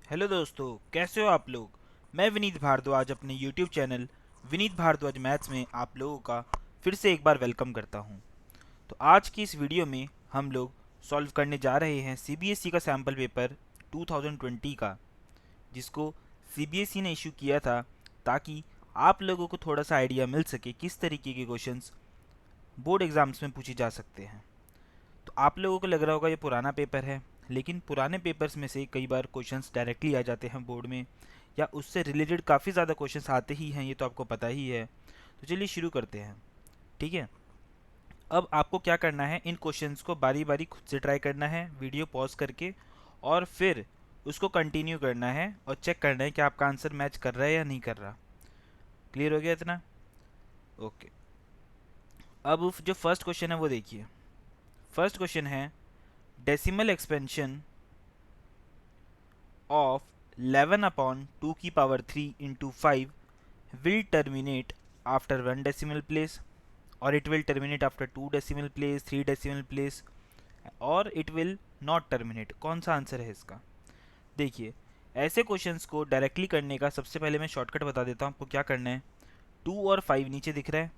Hello दोस्तों, कैसे हो आप लोग। मैं विनीत भारद्वाज अपने YouTube channel Vineet Bhardwaj maths में आप लोगों का फिर से एक बार वेलकम करता हूं। तो आज की इस वीडियो में हम लोग सॉल्व करने जा रहे हैं सीबीएसई का सैम्पल पेपर 2020 का, जिसको सीबीएसई ने इशू किया था ताकि आप लोगों को थोड़ा सा आइडिया मिल सके किस तरीके के क्वेश्चंस बोर्ड एग्जाम्स में पूछे जा सकते हैं। तो आप लोगों को लग रहा होगा ये पुराना पेपर है, लेकिन पुराने पेपर्स में से कई बार क्वेश्चंस डायरेक्टली आ जाते हैं बोर्ड में, या उससे रिलेटेड काफ़ी ज़्यादा क्वेश्चंस आते ही हैं, ये तो आपको पता ही है। तो चलिए शुरू करते हैं। ठीक है, अब आपको क्या करना है, इन क्वेश्चंस को बारी बारी खुद से ट्राई करना है वीडियो पॉज करके, और फिर उसको कंटिन्यू करना है और चेक करना है कि आपका आंसर मैच कर रहा है या नहीं कर रहा। क्लियर हो गया इतना? ओके। अब जो फर्स्ट क्वेश्चन है वो देखिए। फर्स्ट क्वेश्चन है, डेसिमल एक्सपेंशन of 11 upon 2 की power 3 into 5 will terminate after 1 decimal place, or it will terminate after 2 decimal place, 3 decimal place, or it will not terminate। कौन सा आंसर है इसका? देखिए, ऐसे क्वेश्चंस को डायरेक्टली करने का सबसे पहले मैं शॉर्टकट बता देता हूँ आपको क्या करना है। 2 और 5 नीचे दिख रहा है।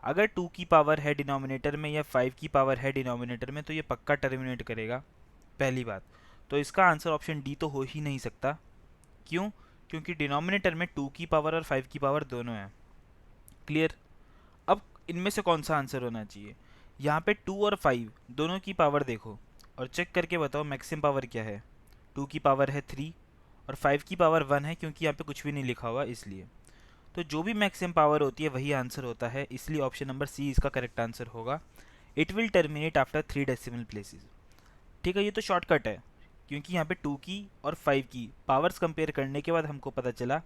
अगर 2 की पावर है डिनोमिनेटर में या 5 की पावर है डिनोमिनेटर में तो ये पक्का टर्मिनेट करेगा, पहली बात। तो इसका आंसर ऑप्शन डी तो हो ही नहीं सकता। क्यों? क्योंकि डिनोमिनेटर में 2 की पावर और 5 की पावर दोनों है। क्लियर? अब इनमें से कौन सा आंसर होना चाहिए? यहाँ पे 2 और 5 दोनों की पावर देखो और चेक करके बताओ मैक्सिमम पावर क्या है। 2 की पावर है 3 और 5 की पावर 1 है, क्योंकि यहाँ पे कुछ भी नहीं लिखा हुआ इसलिए। तो जो भी मैक्सिमम पावर होती है वही आंसर होता है, इसलिए ऑप्शन नंबर सी इसका करेक्ट आंसर होगा। It will terminate after 3 decimal places. ठीक है, ये तो शॉर्टकट है, क्योंकि यहाँ पे 2 की और 5 की पावर्स कंपेयर करने के बाद हमको पता चला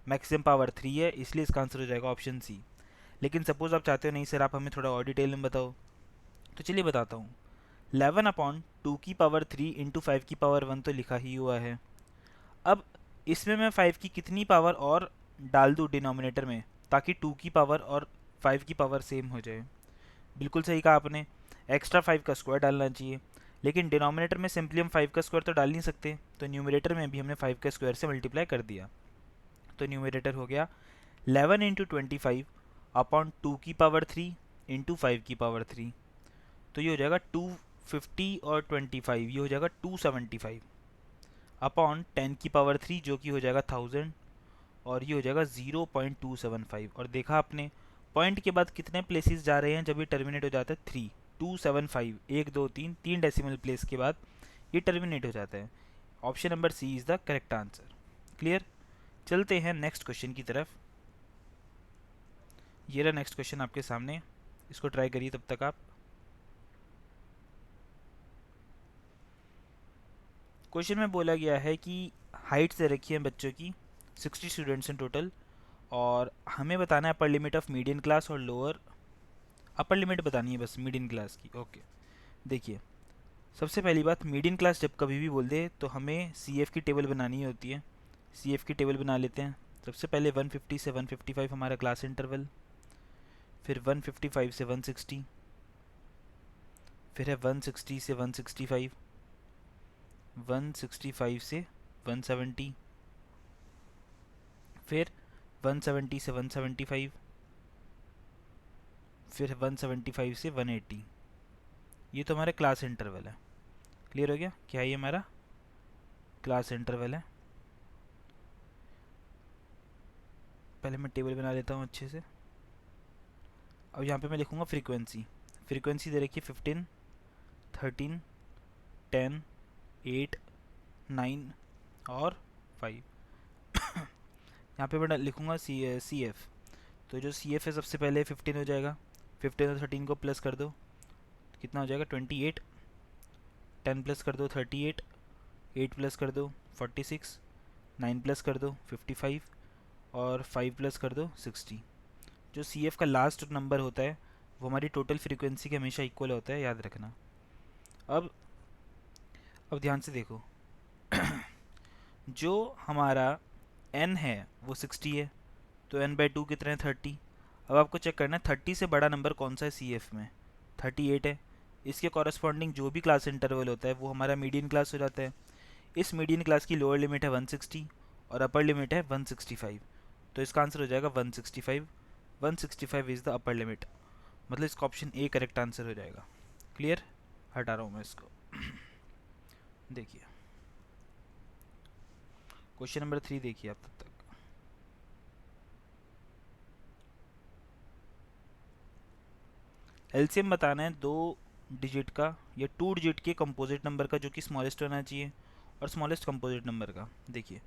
मैक्सिमम पावर 3 है, इसलिए इसका आंसर हो जाएगा ऑप्शन सी। लेकिन सपोज आप चाहते हो नहीं सर, आप हमें थोड़ा और डिटेल में बताओ, तो चलिए बताता हूँ। 11 अपॉन 2 की पावर 3 इंटू 5 की पावर 1 तो लिखा ही हुआ है। अब इसमें मैं 5 की कितनी पावर और डाल दूँ डिनोमिनेटर में, ताकि 2 की पावर और 5 की पावर सेम हो जाए। बिल्कुल सही कहा आपने, एक्स्ट्रा 5 का स्क्वायर डालना चाहिए। लेकिन डिनोमिनेटर में सिंपली हम 5 का स्क्वायर तो डाल नहीं सकते, तो न्यूमरेटर में भी हमने 5 का स्क्वायर से मल्टीप्लाई कर दिया। तो न्यूमरेटर हो गया 11 इंटू 25 अपॉन 2 की पावर 3 इंटू 5 की पावर 3। तो ये हो जाएगा 250 और 25, ये हो जाएगा 275 अपॉन 10 की पावर 3 जो कि हो जाएगा 1000, और ये हो जाएगा 0.275। और देखा आपने पॉइंट के बाद कितने प्लेसेस जा रहे हैं जब ये टर्मिनेट हो जाता है? 3, 275, 1 2 3, 3 डेसिमल प्लेस के बाद ये टर्मिनेट हो जाता है। Option number C is the correct answer. Clear? चलते हैं नेक्स्ट क्वेश्चन की तरफ। ये रहा नेक्स्ट क्वेश्चन आपके सामने, इसको ट्राई करिए तब तक आप। क्वेश्चन में बोला गया है कि हाइट से रखी है बच्चों की 60 स्टूडेंट्स इन टोटल, और हमें बताना है upper limit of median class और लोअर। अपर लिमिट बतानी है बस मीडियन क्लास की। ओके, देखिए, सबसे पहली बात, मीडियन क्लास जब कभी भी बोल दे तो हमें सी एफ की टेबल बनानी होती है। सी एफ की टेबल बना लेते हैं। सबसे पहले 150 से 155 हमारा क्लास इंटरवल, फिर 155 से 160, फिर है 160 से 165, 165 से 170, फिर 170 से 175, फिर 175 से 180। ये तो हमारा क्लास इंटरवल है। क्लियर हो गया? क्या ये हमारा क्लास इंटरवल है। पहले मैं टेबल बना लेता हूँ अच्छे से। अब यहाँ पे मैं लिखूँगा फ्रीक्वेंसी। फ्रीक्वेंसी दे रखी है 15, 13, 10, 8, 9 और 5। यहाँ पे मैं लिखूँगा सी एफ। तो जो सी एफ है सबसे पहले 15 हो जाएगा। 15 और 13 को प्लस कर दो, कितना हो जाएगा? 28। 10 प्लस कर दो 38, 8 प्लस कर दो 46, 9 प्लस कर दो 55, और 5 प्लस कर दो 60। जो सी एफ का लास्ट नंबर होता है वो हमारी टोटल फ्रीक्वेंसी के हमेशा इक्वल होता है, याद रखना। अब ध्यान से देखो, जो हमारा n है वो 60 है, तो n/2 कितना है? 30। अब आपको चेक करना है 30 से बड़ा नंबर कौन सा है सी एफ में। 38 है। इसके कॉरस्पॉन्डिंग जो भी क्लास इंटरवल होता है वो हमारा मीडियन क्लास हो जाता है। इस मीडियन क्लास की लोअर लिमिट है 160 और अपर लिमिट है 165, तो इसका आंसर हो जाएगा 165। 165 इज़ द अपर लिमिट, मतलब इसका ऑप्शन ए करेक्ट आंसर हो जाएगा। क्लियर? हटा रहा हूँ मैं इसको। देखिए क्वेश्चन नंबर 3 देखिए आप तब तक। एलसीएम बताना है 2 डिजिट का या 2 डिजिट के कंपोजिट नंबर का जो कि स्मॉलेस्ट होना चाहिए, और स्मॉलेस्ट कंपोजिट नंबर का। देखिए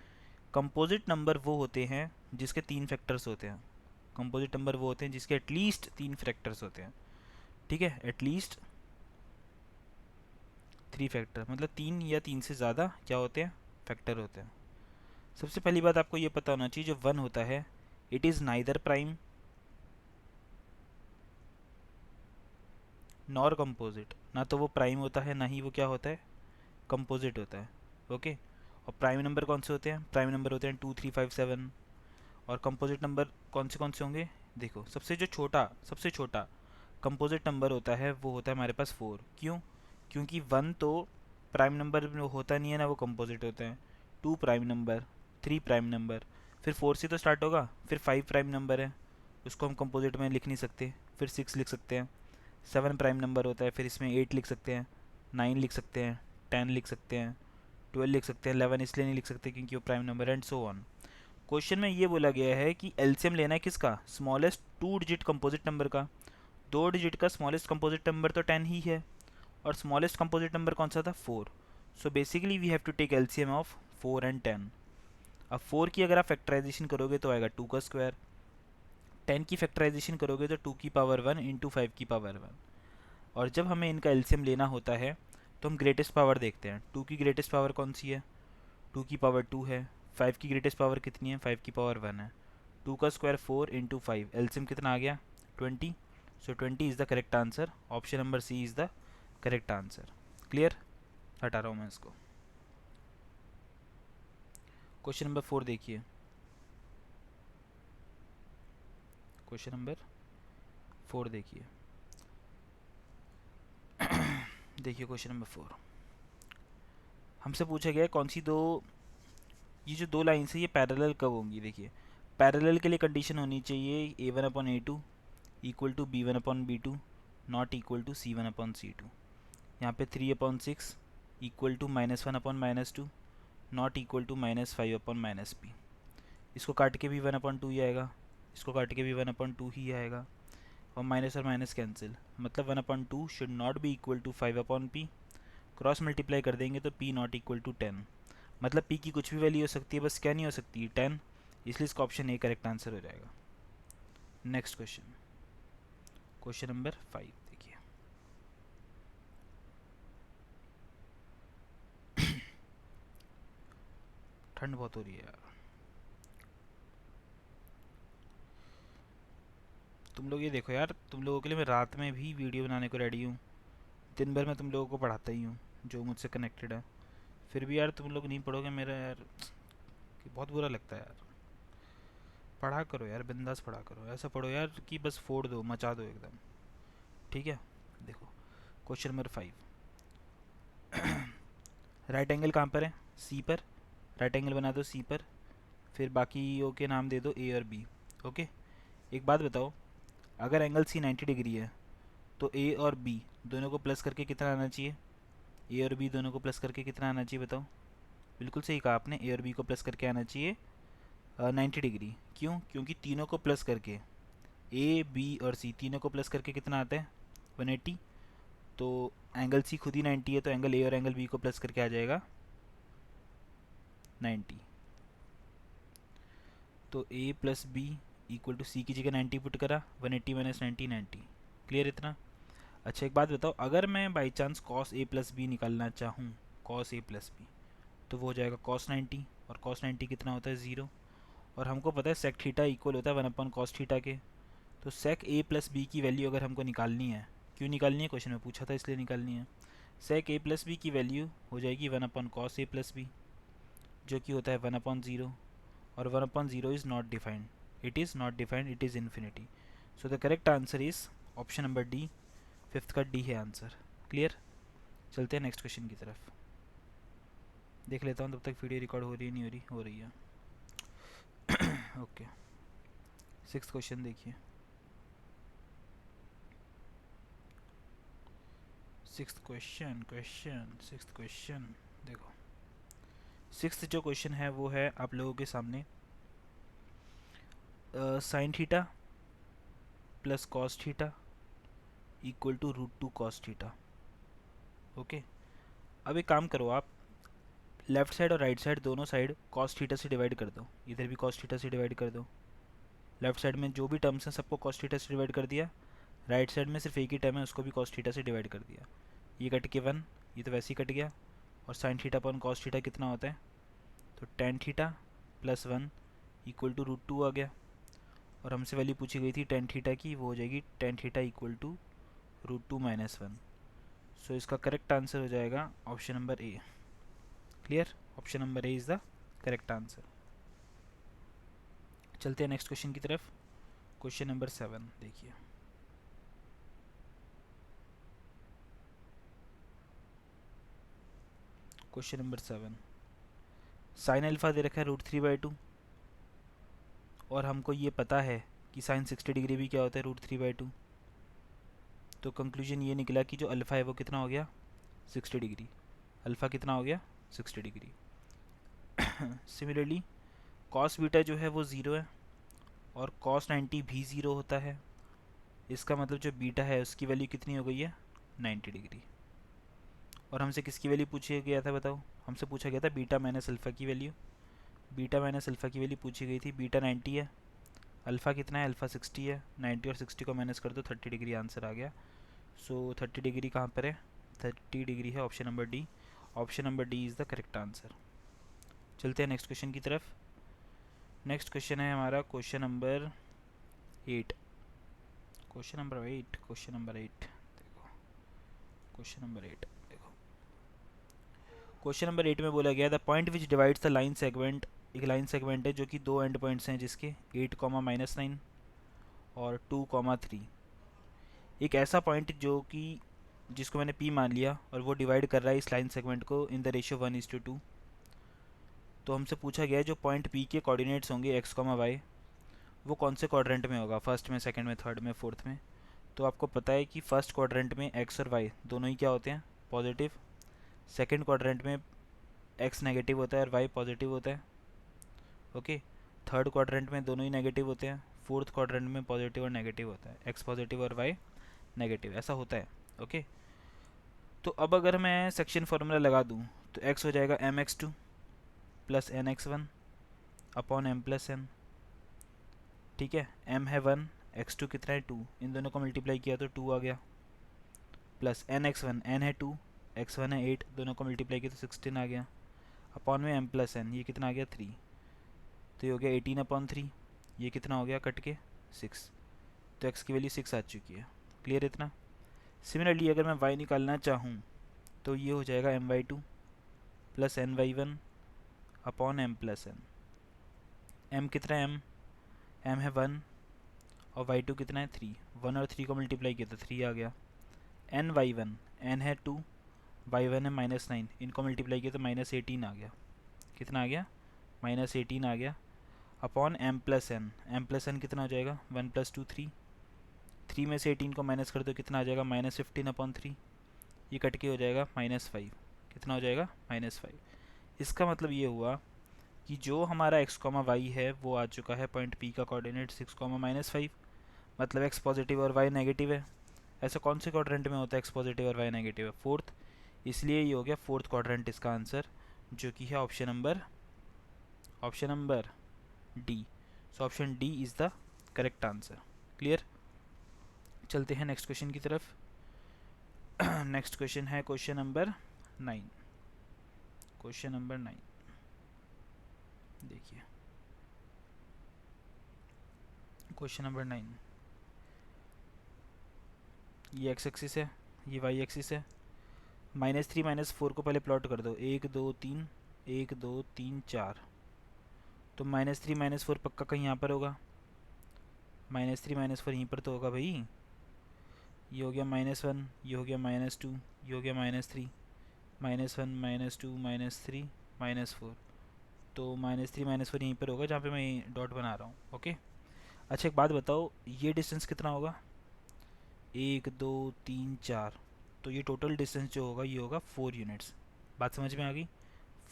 कंपोजिट नंबर वो होते हैं जिसके 3 फैक्टर्स होते हैं। कंपोजिट नंबर वो होते हैं जिसके एटलीस्ट 3 फैक्टर्स होते हैं। ठीक है, एटलीस्ट 3 फैक्टर, मतलब 3 या 3 से ज़्यादा क्या होते हैं, फैक्टर होते हैं। सबसे पहली बात आपको ये पता होना चाहिए, जो 1 होता है it is neither prime nor composite, ना तो वो प्राइम होता है ना ही वो क्या होता है, कंपोजिट होता है। ओके, और प्राइम नंबर कौन से होते हैं, प्राइम नंबर होते हैं 2 3 5 7। और कंपोजिट नंबर कौन से होंगे, देखो सबसे छोटा कंपोजिट नंबर होता है वो होता है हमारे पास 4। क्यों? क्योंकि 1 तो प्राइम नंबर होता नहीं है ना, वो कंपोजिट होते हैं। 2 प्राइम नंबर, 3 प्राइम नंबर, फिर 4 से तो स्टार्ट होगा, फिर 5 प्राइम नंबर है, उसको हम कंपोजिट में लिख नहीं सकते, फिर 6 लिख सकते हैं। 7 प्राइम नंबर होता है, फिर इसमें 8 लिख सकते हैं, 9 लिख सकते हैं, 10 लिख सकते हैं, 12 लिख सकते हैं, 11 इसलिए नहीं लिख सकते क्योंकि वो prime number and so on. Question में ये बोला गया है कि एलसीएम लेना है किसका, स्मॉलेस्ट 2 डिजिट कंपोजिट नंबर का। 2 डिजिट का स्मॉलेस्ट कंपोजिट नंबर तो 10 ही है, और स्मॉलेस्ट कंपोजिट नंबर कौन सा था, 4। So basically we have to take LCM of 4 and 10। अब 4 की अगर आप फैक्टराइजेशन करोगे तो आएगा 2 का स्क्वायर, 10 की फैक्टराइजेशन करोगे तो 2 की पावर 1 इंटू 5 की पावर 1। और जब हमें इनका एलसीएम लेना होता है तो हम ग्रेटेस्ट पावर देखते हैं। 2 की ग्रेटेस्ट पावर कौन सी है, 2 की पावर 2 है। 5 की ग्रेटेस्ट पावर कितनी है, 5 की पावर 1 है। 2 का स्क्वायर 4 इंटू 5, एलसीएम कितना आ गया, 20। So 20 is the correct answer, option number C is the correct answer. Clear? हटा रहा हूँ मैं इसको। क्वेश्चन नंबर 4 देखिए, क्वेश्चन नंबर 4 देखिए। देखिए क्वेश्चन नंबर 4 हमसे पूछा गया है कौन सी दो, ये जो 2 लाइन्स है ये पैरेलल कब होंगी। देखिए पैरेलल के लिए कंडीशन होनी चाहिए a1/a2 equal to b1/b2 not equal to c1/c2। यहाँ पे 3/6 equal to -1/-2 not equal to -5/-p। इसको काट के भी 1/2 ही आएगा, इसको काट के भी 1/2 ही आएगा, और माइनस कैंसिल, मतलब 1/2 should not be equal to 5/p। Cross multiply कर देंगे तो p नॉट इक्वल टू 10, मतलब p की कुछ भी वैल्यू हो सकती है, बस क्या नहीं हो सकती, 10। इसलिए इसका ऑप्शन ए करेक्ट आंसर हो जाएगा। नेक्स्ट क्वेश्चन, क्वेश्चन नंबर 5 देखिए। ठंड बहुत हो रही है यार। तुम लोग ये देखो यार, तुम लोगों के लिए मैं रात में भी वीडियो बनाने को रेडी हूँ। दिन भर मैं तुम लोगों को पढ़ाता ही हूँ जो मुझसे कनेक्टेड है, फिर भी यार तुम लोग नहीं पढ़ोगे मेरा यार, कि बहुत बुरा लगता है यार। पढ़ा करो यार, बिंदास पढ़ा करो, ऐसा पढ़ो यार कि बस फोड़ दो, मचा दो एकदम। ठीक है, देखो क्वेश्चन नंबर 5। राइट एंगल कहाँ पर है, सी पर। राइट एंगल बना दो सी पर, फिर बाकी के नाम दे दो ए और बी। ओके, एक बात बताओ, अगर एंगल सी 90 डिग्री है तो ए और बी दोनों को प्लस करके कितना आना चाहिए, ए और बी दोनों को प्लस करके कितना आना चाहिए बताओ। बिल्कुल सही कहा आपने, ए और बी को प्लस करके आना चाहिए 90 डिग्री। क्यों? क्योंकि तीनों को प्लस करके, ए बी और सी तीनों को प्लस करके कितना आता है, 180। तो एंगल सी खुद ही 90 है, तो एंगल ए और एंगल बी को प्लस करके आ जाएगा 90। तो ए प्लस बी इक्वल टू सी की जगह 90 पुट करा, 180 माइनस 90 90। क्लियर इतना? अच्छा एक बात बताओ, अगर मैं by chance cos A plus B निकालना चाहूँ, कॉस ए प्लस बी, तो वो हो जाएगा कॉस 90, और कॉस 90 कितना होता है, 0। और हमको पता है सेक थीटा इक्वल होता है 1/cos थीटा के। तो सेक ए प्लस बी की वैल्यू अगर हमको निकालनी है, क्यों निकालनी है, क्वेश्चन में पूछा था इसलिए निकालनी है। सेक ए प्लस बी की वैल्यू हो जाएगी 1/cos ए प्लस बी, जो कि होता है 1/0, और 1/0 is not defined, it is not defined, it is infinity. So the correct answer is option number D, fifth का डी है आंसर। क्लियर? चलते हैं नेक्स्ट क्वेश्चन की तरफ। देख लेता हूँ तब तक वीडियो रिकॉर्ड हो रही है नहीं हो रही है। ओके, 6th क्वेश्चन देखिए। 6th क्वेश्चन देखो। 6th जो क्वेश्चन है वो है आप लोगों के सामने, sine theta plus cos theta equal to √2 cos theta. Okay, अब एक काम करो, आप लेफ्ट साइड और राइट साइड दोनों साइड कॉस थीटा से डिवाइड कर दो। इधर भी कॉस थीटा से डिवाइड कर दो। लेफ्ट साइड में जो भी टर्म्स हैं सबको कॉस थीटा से डिवाइड कर दिया। राइट साइड में सिर्फ एक ही टर्म है उसको भी कॉस थीटा से डिवाइड कर दिया। ये कट के 1, ये तो वैसे ही कट गया। और sine theta upon cos theta कितना होता है, तो tan theta plus 1 equal to √2 आ गया। और हमसे वैल्यू पूछी गई थी टेन थीटा की, वो हो जाएगी tan theta equal to √2 minus 1। So इसका करेक्ट आंसर हो जाएगा option number A. Clear, option number A is the correct answer. चलते हैं नेक्स्ट क्वेश्चन की तरफ। क्वेश्चन नंबर 7 देखिए। क्वेश्चन नंबर 7, साइन अल्फा दे रखा है √3/2 और हमको ये पता है कि साइन 60 डिग्री भी क्या होता है √3/2। तो कंक्लूजन ये निकला कि जो अल्फ़ा है वो कितना हो गया 60 डिग्री। अल्फ़ा कितना हो गया 60 डिग्री। सिमिलरली कॉस बीटा जो है वो 0 है और कॉस 90 भी 0 होता है। इसका मतलब जो बीटा है उसकी वैल्यू कितनी हो गई है 90 डिग्री। और हमसे किसकी वैल्यू पूछा गया था बताओ, हमसे पूछा गया था बीटा माइनस अल्फ़ा की वैल्यू। बीटा माइनस अल्फ़ा की वैल्यू पूछी गई थी। बीटा 90 है, अल्फ़ा कितना है, अल्फ़ा 60 है। 90 और 60 को माइनस कर दो, 30 डिग्री आंसर आ गया। सो 30 डिग्री कहाँ पर है, 30 डिग्री है option number D. Option number D is the correct answer. चलते हैं नेक्स्ट क्वेश्चन की तरफ। नेक्स्ट क्वेश्चन है हमारा क्वेश्चन नंबर 8। क्वेश्चन नंबर 8 देखो। क्वेश्चन नंबर 8 देखो। क्वेश्चन नंबर 8 में बोला गया the point which divides the line segment. एक लाइन सेगमेंट है जो कि दो एंड पॉइंट्स हैं जिसके 8, -9 और 2, 3। एक ऐसा पॉइंट जो कि जिसको मैंने P मान लिया और वो डिवाइड कर रहा है इस लाइन सेगमेंट को इन द रेशियो 1:2। तो हमसे पूछा गया है जो पॉइंट P के कोऑर्डिनेट्स होंगे x, y, वो कौन से क्वाड्रेंट में होगा, फर्स्ट में, सेकंड में, थर्ड में, फोर्थ में। तो आपको पता है कि फर्स्ट क्वाड्रेंट में x और y दोनों ही क्या होते हैं पॉजिटिव। सेकंड क्वाड्रेंट में x नेगेटिव होता है और y पॉजिटिव होता है। ओके, थर्ड क्वाड्रेंट में दोनों ही नेगेटिव होते हैं। फोर्थ क्वाड्रेंट में पॉजिटिव और नेगेटिव होता है, x पॉजिटिव और y नेगेटिव, ऐसा होता है। ओके, तो अब अगर मैं सेक्शन फार्मूला लगा दूँ तो x हो जाएगा mx2 plus nx1 upon m plus n। ठीक है, m है 1, x2 कितना है 2, इन दोनों को मल्टीप्लाई किया तो 2 आ गया। प्लस nx1, n है 2, x1 है 8, दोनों को मल्टीप्लाई किया तो 16 आ गया। अपॉन में m प्लस n, ये कितना आ गया 3, तो ये हो गया 18/3। ये कितना हो गया कट के 6, तो x की वैल्यू 6 आ चुकी है। क्लियर इतना। सिमिलरली अगर मैं y निकालना चाहूँ तो ये हो जाएगा my2 plus ny1 upon m plus n। m कितना है m है 1 और y2 कितना है 3, 1 और 3 को मल्टीप्लाई किया तो 3 आ गया। ny1, n है 2, y1 है -9, इनको मल्टीप्लाई किया तो -18 आ गया। कितना आ गया -18 आ गया। अपॉन m प्लस n कितना हो जाएगा 1 + 2 3, 3 में से 18 को माइनस कर दो कितना आ जाएगा -15/3। ये कट के हो जाएगा -5। कितना हो जाएगा -5। इसका मतलब ये हुआ कि जो हमारा x, y है वो आ चुका है पॉइंट P का कोऑर्डिनेट 6, -5। मतलब x पॉजिटिव और y नेगेटिव है। ऐसा कौन से क्वाड्रेंट में होता है x पॉजिटिव और y नेगेटिव है, फोर्थ। इसलिए ये हो गया फोर्थ क्वाड्रेंट इसका आंसर, जो कि है option number D. So option D is the correct answer. Clear. चलते हैं नेक्स्ट क्वेश्चन की तरफ। नेक्स्ट क्वेश्चन है क्वेश्चन नंबर 9। क्वेश्चन नंबर 9 देखिए। क्वेश्चन नंबर 9, ये एक्स एक्सिस है, ये वाई एक्सिस है। -3 -4 को पहले प्लॉट कर दो, 1 2 3, 1 2 3 4। तो -3 -4 पक्का कहीं यहाँ पर होगा। -3 -4 यहीं पर तो होगा भाई। ये हो गया -1, ये हो गया -2, ये हो गया -3, -1 -2 -3, -4, तो -3 -4 यहीं पर होगा जहाँ पे मैं डॉट बना रहा हूँ। ओके, अच्छा एक बात बताओ, ये डिस्टेंस कितना होगा? 1 2 3 4, तो ये टोटल डिस्टेंस जो होगा ये होगा 4 यूनिट्स। बात समझ में आ गई?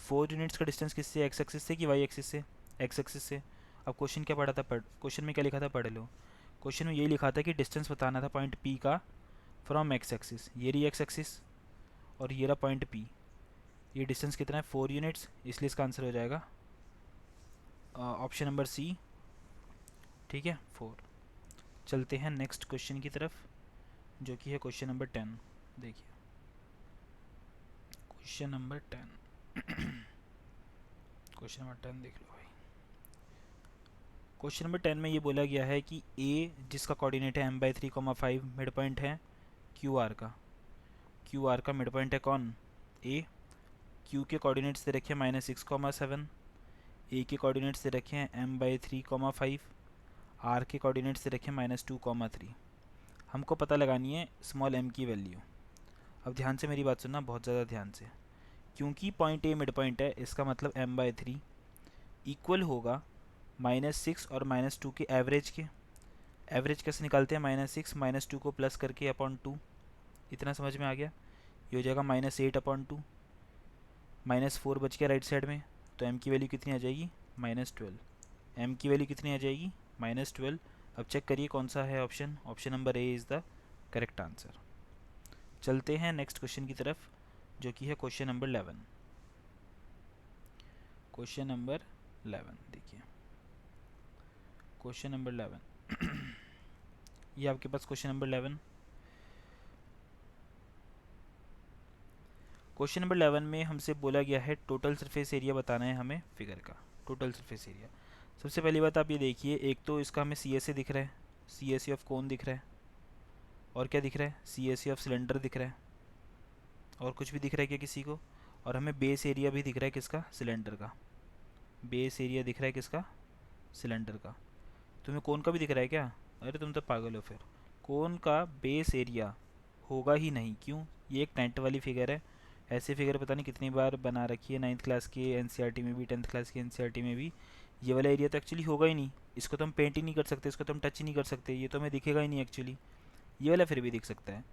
4 यूनिट्स का डिस्टेंस किससे, एक्स एक्सिस से कि वाई एक्सिस से? एक्स एक्सिस से। अब क्वेश्चन क्या पढ़ा था, क्वेश्चन में क्या लिखा था पढ़ लो। क्वेश्चन में यही लिखा था कि डिस्टेंस बताना था पॉइंट पी का फ्रॉम एक्स एक्सिस, ये रही एक्स एक्सिस और ये रहा पॉइंट पी। ये डिस्टेंस कितना है? 4 यूनिट्स, इसलिए इसका आंसर हो जाएगा ऑप्शन नंबर सी। ठीक है, 4। चलते हैं नेक्स्ट क्वेश्चन की तरफ, जो कि है क्वेश्चन नंबर 10। देखिए क्वेश्चन नंबर 10 क्वेश्चन नंबर 10 देख लो भाई। क्वेश्चन नंबर 10 में ये बोला गया है कि ए जिसका कोऑर्डिनेट है m/3, 5 मिड पॉइंट है क्यू आर का। क्यू आर का मिड पॉइंट है कौन? ए। क्यू के कोऑर्डिनेट्स दे रखे हैं -6, 7। ए के कोऑर्डिनेट्स दे रखे हैं m/3, 5। आर के कोऑर्डिनेट्स दे रखे हैं -2, 3। हमको पता लगानी है स्मॉल m की वैल्यू। अब ध्यान से मेरी बात सुनना, बहुत ज़्यादा ध्यान से। क्योंकि पॉइंट ए मिड पॉइंट है, इसका मतलब m/3 इक्वल होगा -6 और -2 के एवरेज के। एवरेज कैसे निकालते हैं? -6 -2 को प्लस करके अपॉन 2। इतना समझ में आ गया? ये हो जाएगा -8/2। -4 बच गया राइट साइड में, तो m की वैल्यू कितनी आ जाएगी? -12। m की वैल्यू कितनी आ जाएगी? -12। अब चेक करिए कौन सा है option. Option number A is the correct answer. चलते हैं नेक्स्ट क्वेश्चन की तरफ, जो कि है क्वेश्चन नंबर 11। क्वेश्चन नंबर 11 देखिए, क्वेश्चन नंबर 11 ये आपके पास क्वेश्चन नंबर 11। क्वेश्चन नंबर 11 में हमसे बोला गया है टोटल सरफेस एरिया बताना है हमें फिगर का। टोटल सरफेस एरिया, सबसे पहली बात आप ये देखिए, एक तो इसका हमें सी एस ए दिख रहा है, C S A of cone दिख रहा है, और क्या दिख रहा है? C S A of cylinder दिख रहा है। और कुछ भी दिख रहा है क्या किसी को? और हमें बेस एरिया भी दिख रहा है किसका? सिलेंडर का। बेस एरिया दिख रहा है किसका? सिलेंडर का। तुम्हें कोन का भी दिख रहा है क्या? अरे तुम तो पागल हो फिर। कोन का बेस एरिया होगा ही नहीं, क्यों? ये एक टेंट वाली फिगर है। ऐसे फिगर पता नहीं कितनी बार बना रखी है 9th क्लास के एनसीईआरटी में भी, 10th क्लास के एनसीईआरटी में भी। ये वाला एरिया तो एक्चुअली होगा ही नहीं, इसको तो हम पेंट ही नहीं कर सकते, इसको तो हम टच ही नहीं कर सकते, ये तो हमें दिखेगा ही नहीं एक्चुअली। ये वाला फिर भी दिख सकता है।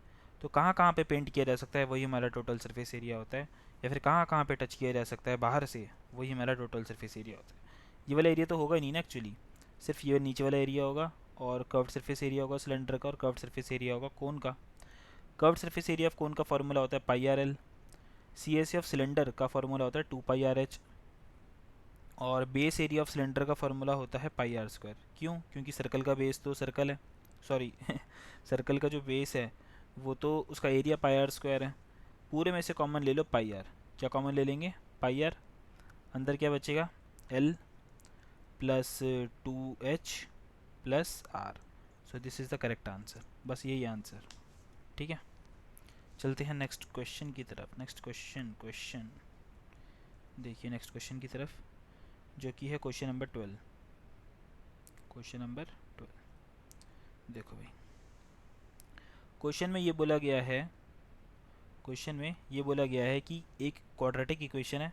तो कहाँ कहाँ पे पेंट किया जा सकता है, वही हमारा टोटल सरफेस एरिया होता है। या फिर कहाँ कहाँ पे टच किया जा सकता है बाहर से, वही हमारा टोटल सरफेस एरिया होता है। ये वाला एरिया तो होगा ही नहीं ना एक्चुअली, सिर्फ ये नीचे वाला एरिया होगा, और कर्व्ड सरफेस एरिया होगा सिलेंडर का, और कर्व्ड सरफेस एरिया होगा कोन का। Curved surface area of cone का फॉर्मूला होता है πRL। C S of cylinder का फॉर्मूला होता है 2πRH। और बेस एरिया ऑफ सिलेंडर का फॉर्मूला होता है πr²। क्यों? क्योंकि सर्कल का बेस तो सर्कल है, सॉरी सर्कल का जो बेस है वो तो उसका एरिया πr² है। पूरे में से कॉमन ले लो πr। क्या कॉमन ले लेंगे? πr। अंदर क्या बचेगा? l plus 2h plus r। So this is the correct answer. बस यही आंसर। ठीक है, चलते हैं नेक्स्ट क्वेश्चन की तरफ। नेक्स्ट क्वेश्चन देखिए, नेक्स्ट क्वेश्चन की तरफ, जो कि है क्वेश्चन नंबर 12। क्वेश्चन नंबर 12 देखो भाई, क्वेश्चन में ये बोला गया है, क्वेश्चन में ये बोला गया है कि एक क्वाड्रेटिक इक्वेशन है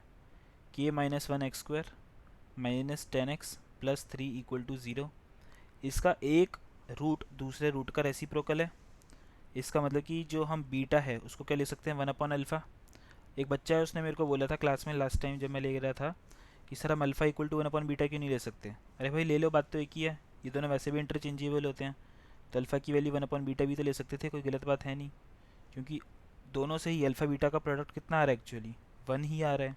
k-1x² -10x + 3 = 0। इसका एक रूट दूसरे रूट का रेसिप्रोकल है। इसका मतलब कि जो हम बीटा है उसको क्या ले सकते हैं? 1/α। एक बच्चा है, उसने मेरे को बोला था क्लास में लास्ट टाइम जब मैं ले रहा था कि सर हम अल्फ़ा = 1/β क्यों नहीं ले सकते? अरे भाई ले लो, बात तो एक ही है, ये दोनों वैसे भी इंटरचेंजेबल होते हैं। तो अल्फ़ा की वैल्यू 1/β भी तो ले सकते थे, कोई गलत बात है नहीं। क्योंकि दोनों से ही अल्फ़ा बीटा का प्रोडक्ट कितना आ रहा है एक्चुअली? 1 ही आ रहा है।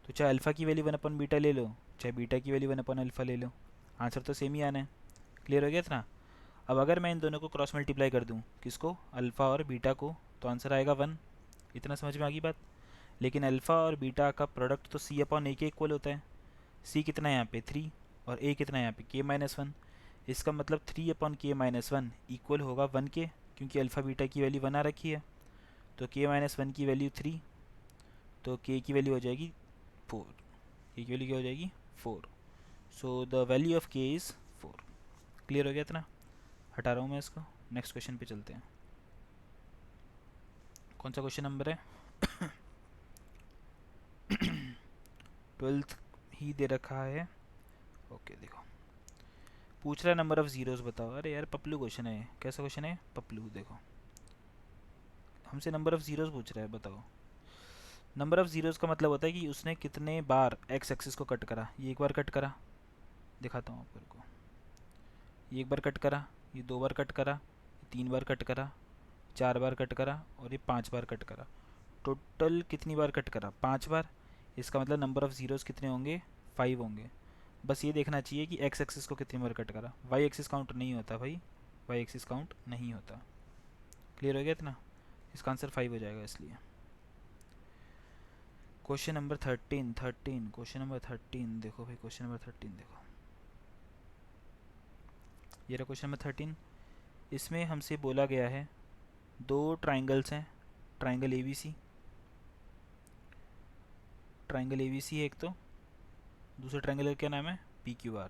तो चाहे अल्फ़ा की वैल्यू 1/β ले लो, चाहे बीटा की वैल्यू 1/α ले लो, आंसर तो सेम ही आना है। क्लियर हो गया इतना? अब अगर मैं इन दोनों को क्रॉस मल्टीप्लाई कर दूँ, किसको? अल्फ़ा और बीटा को, तो आंसर आएगा 1। इतना समझ में आ गई बात? लेकिन अल्फ़ा और बीटा का प्रोडक्ट तो c/a के इक्वल होता है। c कितना है यहाँ पे? 3, और a कितना है यहाँ पे? k-1। इसका मतलब 3/k-1 इक्वल होगा 1 के, क्योंकि अल्फ़ा बीटा की वैल्यू 1 आ रखी है। तो k-1 की वैल्यू 3, तो k की वैल्यू हो जाएगी 4। k की वैल्यू क्या हो जाएगी? 4। So the value of k is 4। Clear हो गया इतना? हटा रहा हूँ मैं इसको। नेक्स्ट क्वेश्चन पे चलते हैं। कौन सा क्वेश्चन नंबर है? ट्वेल्थ ही दे रखा है। ओके देखो, पूछ रहा है नंबर ऑफ ज़ीरोज़ बताओ। अरे यार पपलू क्वेश्चन है, कैसा क्वेश्चन है पपलू। देखो हमसे नंबर ऑफ ज़ीरोज़ पूछ रहा है, बताओ। नंबर ऑफ ज़ीरोज़ का मतलब होता है कि उसने कितने बार एक्स एक्सिस को कट करा। ये एक बार कट करा, दिखाता हूँ आपको। ये एक बार कट करा, ये दो बार कट करा, ये तीन बार कट करा, चार बार कट करा और ये पांच बार कट करा। टोटल कितनी बार कट करा? पांच बार। इसका मतलब नंबर ऑफ़ ज़ीरोज़ कितने होंगे? 5 होंगे। बस ये देखना चाहिए कि एक्स एक्सिस को कितनी बार कट करा। वाई एक्सिस काउंट नहीं होता भाई, वाई एक्सिस काउंट नहीं होता। क्लियर हो गया इतना? इसका आंसर 5 हो जाएगा इसलिए। क्वेश्चन नंबर 13 क्वेश्चन नंबर 13 देखो भाई, क्वेश्चन नंबर 13 देखो। ये रहा क्वेश्चन नंबर 13। इसमें हमसे बोला गया है दो ट्राइंगल्स हैं, triangle A B C, triangle A B C है एक तो, दूसरा ट्राइंगल का क्या नाम है? P Q R.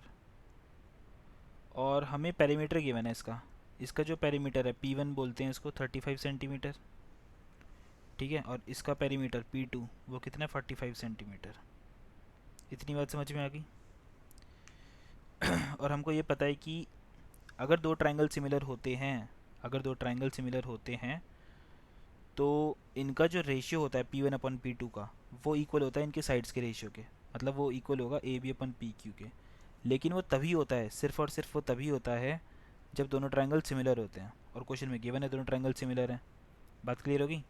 और हमें पेरीमीटर गिवन है इसका। इसका जो पेरीमीटर है P1 बोलते हैं इसको, 35 सेंटीमीटर, ठीक है। और इसका पेरीमीटर P2 वो कितना है? 45 सेंटीमीटर। इतनी बात समझ में आ गई? और हमको ये पता है कि अगर दो ट्राइंगल सिमिलर होते हैं, अगर दो ट्राइंगल सिमिलर होते हैं तो इनका जो रेशियो होता है P1 अपन P2 का, वो इक्वल होता है इनके साइड्स के रेशियो के। मतलब वो इक्वल होगा AB अपन PQ के। लेकिन वो तभी होता है, सिर्फ और सिर्फ वो तभी होता है जब दोनों ट्राइंगल सिमिलर होते हैं। और क्वेश्चन में गिवन है दोनों ट्राइंगल सिमिलर हैं। बात क्लियर होगी?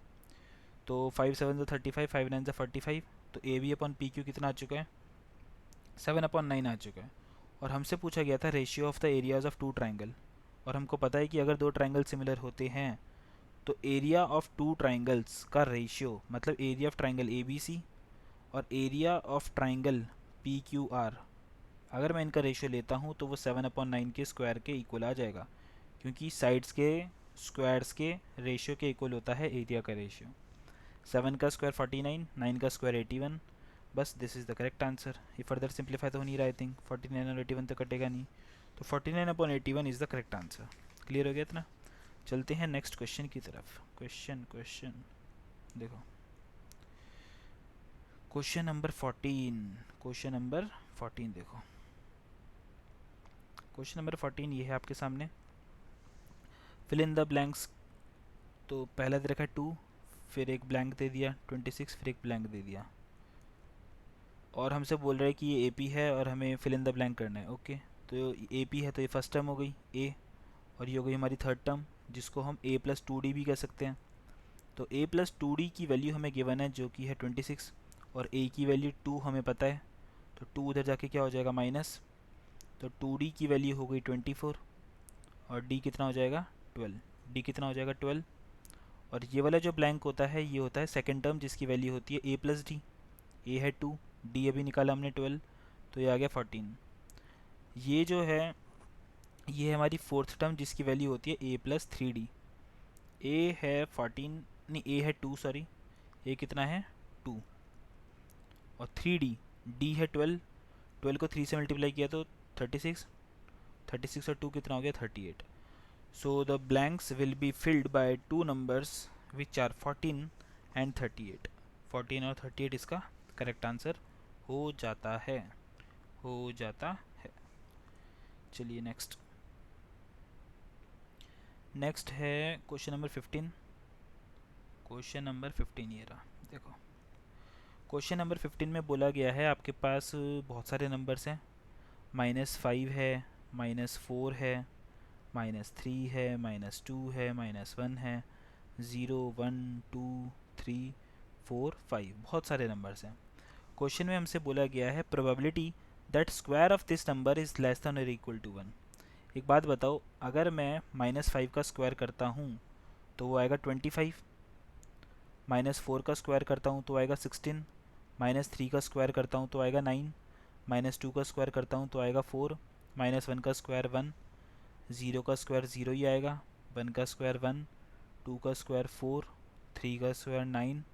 तो 5 7 जो 35, 5 9 जो 45, तो AB अपन PQ कितना आ चुका है? 7/9 आ चुका है। और हमसे पूछा गया था ratio of the areas of two triangle. और हमको पता है कि अगर दो ट्राइंगल सिमिलर होते हैं तो एरिया ऑफ टू ट्राइंगल्स का रेशियो, मतलब area of triangle A B C और area of triangle P Q R, अगर मैं इनका रेशियो लेता हूँ तो वो 7/9 के स्क्वायर के इक्वल आ जाएगा। क्योंकि साइड्स के स्क्वायर्स के रेशियो के इक्वल होता है एरिया का रेशियो। 7 का स्क्वायर 49, 9 का स्क्वायर 81। बस this is the correct answer. ये फर्दर सिंप्लीफाई तो हो नहीं रहा, आई थिंक 49 और 81 तो कटेगा नहीं, तो 49/81 is the correct answer. Clear हो गया इतना? चलते हैं नेक्स्ट क्वेश्चन की तरफ। क्वेश्चन देखो, क्वेश्चन नंबर 14 देखो। क्वेश्चन नंबर 14 ये है आपके सामने। Fill in the blanks. तो पहला दे रखा है 2, फिर एक ब्लैंक दे दिया 26, फिर एक ब्लैंक दे दिया। और हमसे बोल रहा है कि ये AP है और हमें फिल इन द ब्लैंक करना है। ओके, तो AP है तो ये फर्स्ट टर्म हो गई A, और ये हो गई हमारी थर्ड टर्म जिसको हम A+2D भी कह सकते हैं। तो A+2D की वैल्यू हमें गिवन है जो कि है 26, और A की वैल्यू 2 हमें पता है, तो 2 उधर जाके क्या हो जाएगा? माइनस। तो 2D की वैल्यू हो गई 24, और D कितना हो जाएगा? 12। D कितना हो जाएगा? 12। और ये वाला जो ब्लैंक होता है ये होता है सेकेंड टर्म जिसकी वैल्यू होती है A+D। A है 2, D अभी निकाला हमने 12, तो ये आ गया 14। ये जो है ये है हमारी फोर्थ टर्म जिसकी वैल्यू होती है A+3D। A है 14, नहीं A है 2, सॉरी, A कितना है? 2। और 3D, D है 12, 12 को 3 से मल्टीप्लाई किया तो 36, 36 और 2 कितना हो गया? 38। So the blanks will be filled by two numbers which are 14 and 38। 14 और 38 इसका करेक्ट आंसर हो जाता है, हो जाता है। चलिए नेक्स्ट है क्वेश्चन नंबर 15। क्वेश्चन नंबर 15 ये रहा देखो। क्वेश्चन नंबर 15 में बोला गया है आपके पास बहुत सारे नंबर्स हैं। -5 है, -4 है, -3 है, -2 है, -1 है, 0 1 2 3 4 5, बहुत सारे नंबर्स हैं। क्वेश्चन में हमसे बोला गया है probability that square of this number is less than और इक्वल टू 1। एक बात बताओ, अगर मैं -5 का स्क्वायर करता हूँ तो वो आएगा 25, -4 का स्क्वायर करता हूँ तो आएगा 16, -3 का स्क्वायर करता हूँ तो आएगा 9, -2 का स्क्वायर करता हूँ तो आएगा 4, -1 का स्क्वायर 1, 0 का स्क्वायर 0 ही आएगा, 1 का स्क्वायर 1, 2 का स्क्वायर 4, 3 का स्क्वायर 9,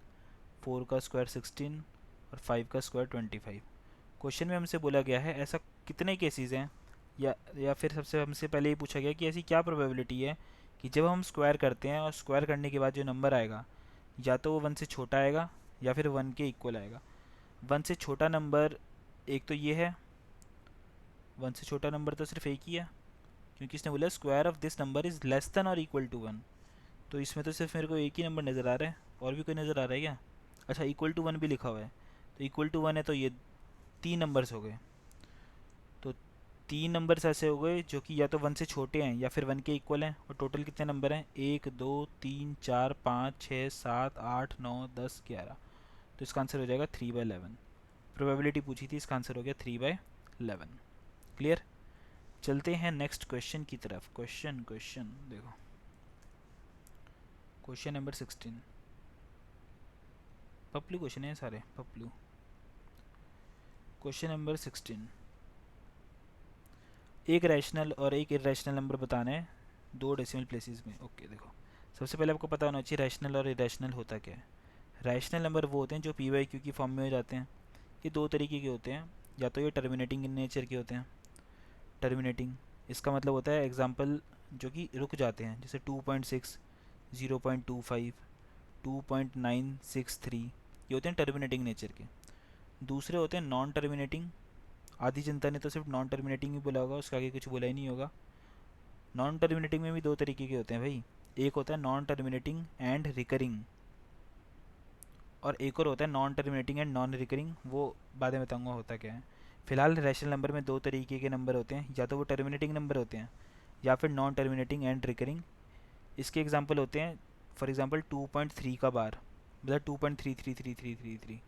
4 का स्क्वायर 16 और 5 का स्क्वायर 25। क्वेश्चन में हमसे बोला गया है ऐसा कितने केसेस हैं, या फिर सबसे हमसे पहले ये पूछा गया कि ऐसी क्या प्रोबेबिलिटी है कि जब हम स्क्वायर करते हैं और स्क्वायर करने के बाद जो नंबर आएगा या तो वो 1 से छोटा आएगा या फिर 1 के इक्वल आएगा। वन से छोटा नंबर एक तो ये है, वन से छोटा नंबर तो सिर्फ एक ही है, क्योंकि इसने बोला square of this number is less than और इक्वल टू वन। तो इसमें तो सिर्फ मेरे को एक ही नंबर नज़र आ रहा है, और भी कोई नज़र आ रहा है क्या? अच्छा, इक्वल टू वन भी लिखा हुआ है, तो इक्वल टू वन है तो ये तीन नंबर्स हो गए। तो तीन नंबर्स ऐसे हो गए जो कि या तो वन से छोटे हैं या फिर वन के इक्वल हैं। और टोटल कितने नंबर हैं? एक, दो, तीन, चार, पाँच, छः, सात, आठ, नौ, 10, 11। तो इसका आंसर हो जाएगा 3/11। प्रोबेबिलिटी पूछी थी, इसका आंसर हो गया 3/11। क्लियर? चलते हैं नेक्स्ट क्वेश्चन की तरफ। क्वेश्चन क्वेश्चन देखो, क्वेश्चन नंबर 16। पपलू क्वेश्चन है सारे, पपलू। क्वेश्चन नंबर 16, एक रैशनल और एक इरेशनल नंबर बताना है दो डेसिमल प्लेसेस में। ओके देखो, सबसे पहले आपको पता होना चाहिए रैशनल और इरेशनल होता क्या है। रैशनल नंबर वो होते हैं जो पी वाई क्यू की फॉर्म में हो जाते हैं। ये दो तरीके के होते हैं, या तो ये टर्मिनेटिंग इन नेचर के होते हैं। टर्मिनेटिंग इसका मतलब होता है एग्जाम्पल जो कि रुक जाते हैं, जैसे 2.6, 0.25, 2.963, ये होते हैं टर्मिनेटिंग नेचर के। दूसरे होते हैं नॉन टर्मिनेटिंग। आधी जनता ने तो सिर्फ नॉन टर्मिनेटिंग ही बोला होगा, उसके आगे कुछ बोला ही नहीं होगा। नॉन टर्मिनेटिंग में भी दो तरीके के होते हैं भाई, एक होता है नॉन टर्मिनेटिंग एंड रिकरिंग, और एक और होता है non terminating and non recurring. वो बाद में बताऊंगा होता क्या है। फिलहाल रैशनल नंबर में दो तरीके के नंबर होते हैं, या तो वो टर्मिनेटिंग नंबर होते हैं या फिर नॉन टर्मिनेटिंग एंड रिकरिंग। इसके एग्जांपल होते हैं, फॉर एग्जांपल 2.3 का बार, मतलब 2.33333,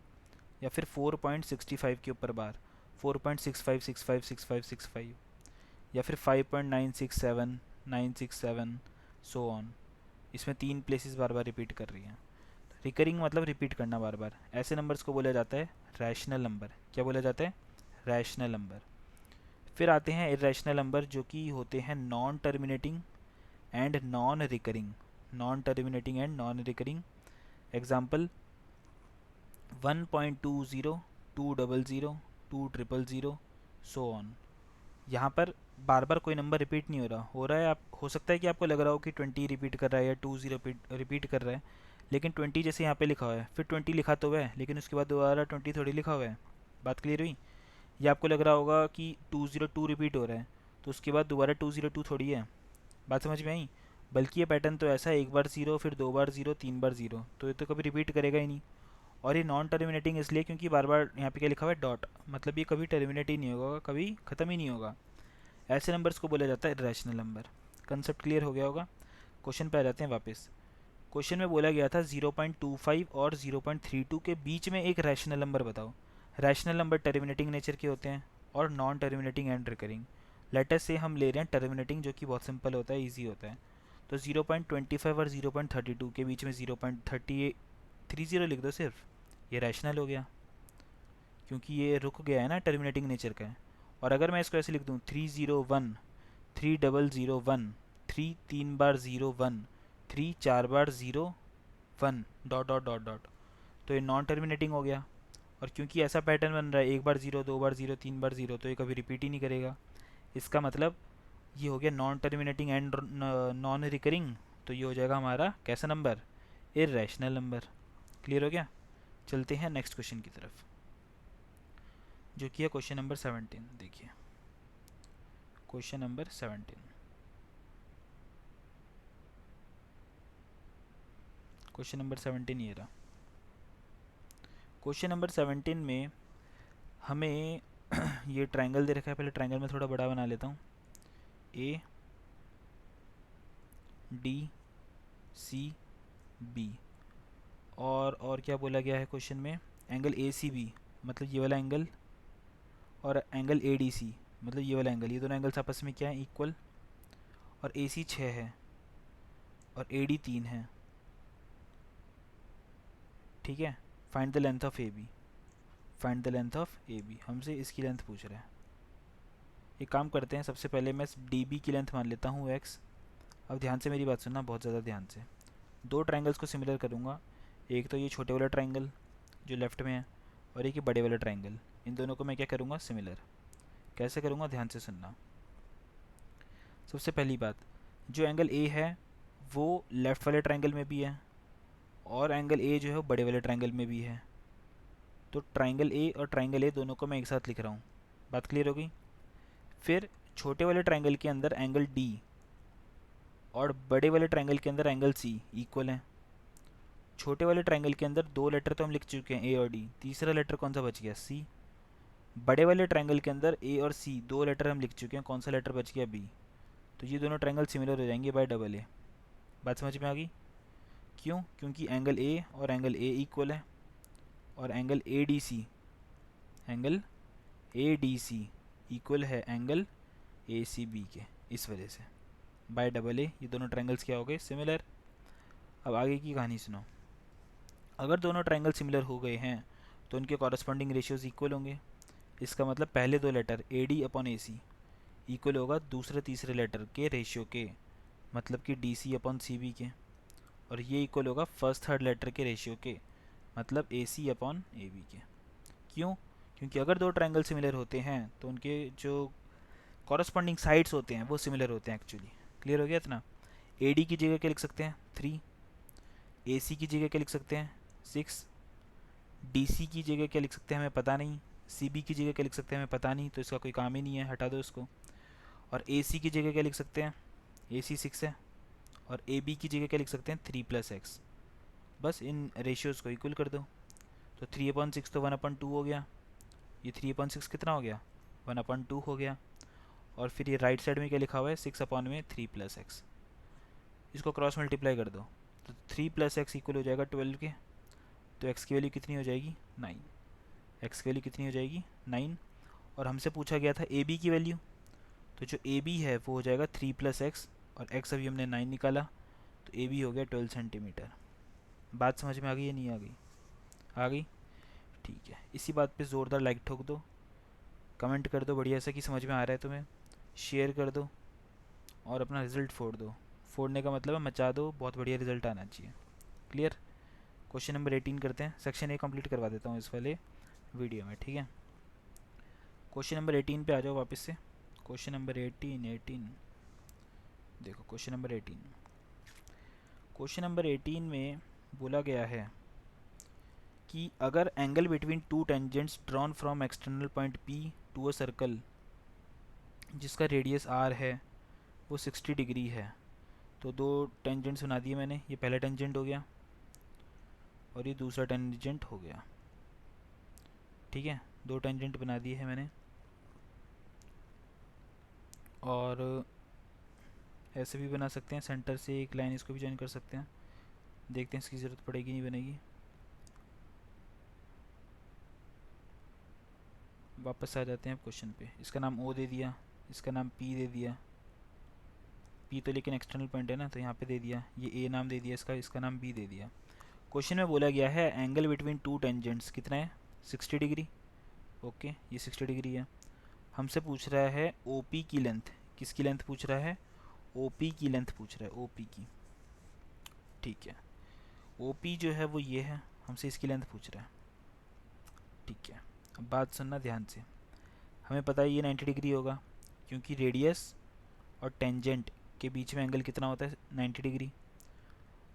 या फिर 4.65 के ऊपर बार, 4.65656565, या फिर 5.967 967, सो ऑन। इसमें तीन प्लेसेस बार बार रिपीट कर रही हैं। रिकरिंग मतलब रिपीट करना बार बार। ऐसे नंबर्स को बोला जाता है रैशनल नंबर। क्या बोला जाता है? Rational number. फिर आते हैं इरेशनल नंबर, जो कि होते हैं non terminating and non recurring. Non terminating and non recurring. Example 1.20, 200, 200, so on. यहाँ पर बार बार कोई नंबर रिपीट नहीं हो रहा है। आप हो सकता है कि आपको लग रहा हो कि 20 रिपीट कर रहा है या 20 रिपीट कर रहा है, लेकिन 20 जैसे यहाँ पे लिखा हुआ है, फिर 20 लिखा तो हुआ है, लेकिन उसके बाद दोबारा 20 थोड़ी लिखा हुआ है। बात क्लियर हुई? या आपको लग रहा होगा कि 202 रिपीट हो रहा है, तो उसके बाद दोबारा 202 थोड़ी है। बात समझ में आई? बल्कि ये पैटर्न तो ऐसा है, एक बार ज़ीरो, फिर दो बार ज़ीरो, तीन बार ज़ीरो, तो ये तो कभी रिपीट करेगा ही नहीं। और ये नॉन टर्मिनेटिंग इसलिए क्योंकि बार बार यहाँ पे क्या लिखा हुआ है? डॉट, मतलब ये कभी टर्मिनेट ही नहीं होगा, कभी ख़त्म ही नहीं होगा। ऐसे नंबर्स को बोला जाता है इरेशनल नंबर। कंसेप्ट क्लियर हो गया होगा। क्वेश्चन पे आ जाते हैं वापस। क्वेश्चन में बोला गया था 0.25 और 0.32 के बीच में एक रैशनल नंबर बताओ। रैशनल नंबर टर्मिनेटिंग नेचर के होते हैं और non terminating and recurring. Latest से हम ले रहे हैं टर्मिनेटिंग, जो कि बहुत सिंपल होता है, ईजी होता है। तो 0.25 और 0.32 के बीच में 0.30 लिख दो सिर्फ, ये रैशनल हो गया, क्योंकि ये रुक गया है ना, टर्मिनेटिंग नेचर का है। और अगर मैं इसको ऐसे लिख दूँ 301, 3001, 3 तीन बार 01, 3 चार बार 01, डॉट डॉट डॉट डॉट, तो ये नॉन टर्मिनेटिंग हो गया। और क्योंकि ऐसा पैटर्न बन रहा है, एक बार ज़ीरो, दो बार ज़ीरो, तीन बार ज़ीरो, तो ये कभी रिपीट ही नहीं करेगा। इसका मतलब ये हो गया non terminating and non recurring. तो ये हो जाएगा हमारा कैसा नंबर? Irrational number. क्लियर हो गया? चलते हैं नेक्स्ट क्वेश्चन की तरफ, जो कि है क्वेश्चन नंबर 17। देखिए क्वेश्चन नंबर 17। क्वेश्चन नंबर 17 ये रहा। क्वेश्चन नंबर 17 में हमें ये ट्रायंगल दे रखा है। पहले ट्रायंगल में थोड़ा बड़ा बना लेता हूँ। ए डी सी बी, और क्या बोला गया है क्वेश्चन में? एंगल ए सी बी, मतलब ये वाला एंगल, और एंगल ए डी सी, मतलब ये वाला एंगल। ये दोनों एंगल्स आपस में क्या है? इक्वल। और ए सी 6 है और ए डी 3 है। ठीक है, find the length of A B. Find the length of A B, हमसे इसकी लेंथ पूछ रहा है। एक काम करते हैं, सबसे पहले मैं डी बी की लेंथ मान लेता हूँ एक्स। अब ध्यान से मेरी बात सुनना, बहुत ज़्यादा ध्यान से। दो ट्रायंगल्स को सिमिलर करूँगा, एक तो ये छोटे वाला ट्रायंगल जो लेफ्ट में है, और एक ये बड़े वाला ट्रायंगल। इन दोनों को मैं क्या करूँगा? सिमिलर। कैसे करूँगा? ध्यान से सुनना। सबसे पहली बात, जो एंगल ए है वो लेफ़्ट वाले ट्रायंगल में भी है, और एंगल ए जो है वो बड़े वाले ट्रायंगल में भी है। तो ट्राइंगल ए और ट्राइंगल ए दोनों को मैं एक साथ लिख रहा हूँ। बात क्लियर हो गई। फिर छोटे वाले ट्राइंगल के अंदर एंगल डी और बड़े वाले ट्राइंगल के अंदर एंगल सी इक्वल है। छोटे वाले ट्राइंगल के अंदर दो लेटर तो हम लिख चुके हैं, ए और डी, तीसरा लेटर कौन सा बच गया, सी। बड़े वाले ट्राइंगल के अंदर ए और सी दो लेटर हम लिख चुके हैं, कौन सा लेटर बच गया, बी। तो ये दोनों ट्राइंगल सिमिलर हो जाएंगे बाय डबल ए। बात समझ में आ गई। क्यों? क्योंकि एंगल ए और एंगल ए इक्वल है और angle A D C equal है एंगल ए सी बी के, इस वजह से बाय डबल ए ये दोनों ट्राइंगल्स क्या हो गए, सिमिलर। अब आगे की कहानी सुनो। अगर दोनों ट्राइंगल सिमिलर हो गए हैं तो उनके कॉरस्पॉन्डिंग रेशियोज इक्वल होंगे। इसका मतलब पहले दो letter A D upon A C equal होगा दूसरे तीसरे लेटर के रेशियो के, मतलब कि D C upon C B के। और ये इक्वल होगा फर्स्ट थर्ड लेटर के रेशियो के, मतलब ए सी अपॉन ए बी के। क्यों? क्योंकि अगर दो ट्राइंगल सिमिलर होते हैं तो उनके जो कॉरस्पॉन्डिंग साइड्स होते हैं वो सिमिलर होते हैं एक्चुअली। क्लियर हो गया इतना। ए डी की जगह क्या लिख सकते हैं, 3। ए सी की जगह क्या लिख सकते हैं, 6। डी सी की जगह क्या लिख सकते हैं हमें पता नहीं, सी बी की जगह क्या लिख सकते हैं हमें पता नहीं, तो इसका कोई काम ही नहीं है, हटा दो इसको। और ए सी की जगह क्या लिख सकते हैं, ए सी 6 है। और ए बी की जगह क्या लिख सकते हैं, 3 + x। बस इन रेशियोज़ को इक्वल कर दो। तो 3/6 तो 1/2 हो गया, ये 3/6 कितना हो गया, 1/2 हो गया। और फिर ये राइट साइड में क्या लिखा हुआ है, 6/3 + x। इसको क्रॉस मल्टीप्लाई कर दो तो 3 + x इक्वल हो जाएगा 12 के। तो x की वैल्यू कितनी हो जाएगी, 9। x की वैल्यू कितनी हो जाएगी, 9। और हमसे पूछा गया था ए बी की वैल्यू, तो जो ए बी है वो हो जाएगा 3 + x, और x अभी हमने 9 निकाला, तो ए बी हो गया 12 सेंटीमीटर। बात समझ में आ गई या नहीं आ गई, आ गई, ठीक है। इसी बात पे ज़ोरदार लाइक ठोक दो, कमेंट कर दो बढ़िया से कि समझ में आ रहा है तुम्हें, शेयर कर दो और अपना रिज़ल्ट फोड़ दो। फोड़ने का मतलब है मचा दो, बहुत बढ़िया रिज़ल्ट आना चाहिए। क्लियर। क्वेश्चन नंबर 18 करते हैं, सेक्शन ए कंप्लीट करवा देता हूँ इस वाले वीडियो में, ठीक है। क्वेश्चन नंबर 18 पे आ जाओ वापस से। क्वेश्चन नंबर 18 देखो, क्वेश्चन नंबर 18 में बोला गया है कि अगर angle between two tangents drawn from external point P to a circle जिसका रेडियस आर है वो 60 डिग्री है। तो दो टेंजेंट्स बना दिए मैंने, ये पहला टेंजेंट हो गया और ये दूसरा टेंजेंट हो गया, ठीक है। दो टेंजेंट बना दिए हैं मैंने, और ऐसे भी बना सकते हैं, सेंटर से एक लाइन इसको भी ज्वाइन कर सकते हैं। देखते हैं इसकी ज़रूरत पड़ेगी नहीं बनेगी। वापस आ जाते हैं अब क्वेश्चन पे। इसका नाम ओ दे दिया, इसका नाम पी दे दिया, पी तो लेकिन एक्सटर्नल पॉइंट है ना, तो यहाँ पे दे दिया। ये ए नाम दे दिया इसका, इसका नाम बी दे दिया। क्वेश्चन में बोला गया है एंगल बिटवीन टू टेंजेंट्स कितना है, 60 डिग्री। ओके, ये 60 डिग्री है। हमसे पूछ रहा है ओ पी की लेंथ, किसकी लेंथ पूछ रहा है, ओ पी की लेंथ पूछ रहा है, ओ पी की, ठीक है। ओ पी जो है वो ये है, हमसे इसकी लेंथ पूछ रहा है, ठीक है। अब बात सुनना ध्यान से। हमें पता है ये 90 डिग्री होगा, क्योंकि रेडियस और टेंजेंट के बीच में एंगल कितना होता है, 90 डिग्री।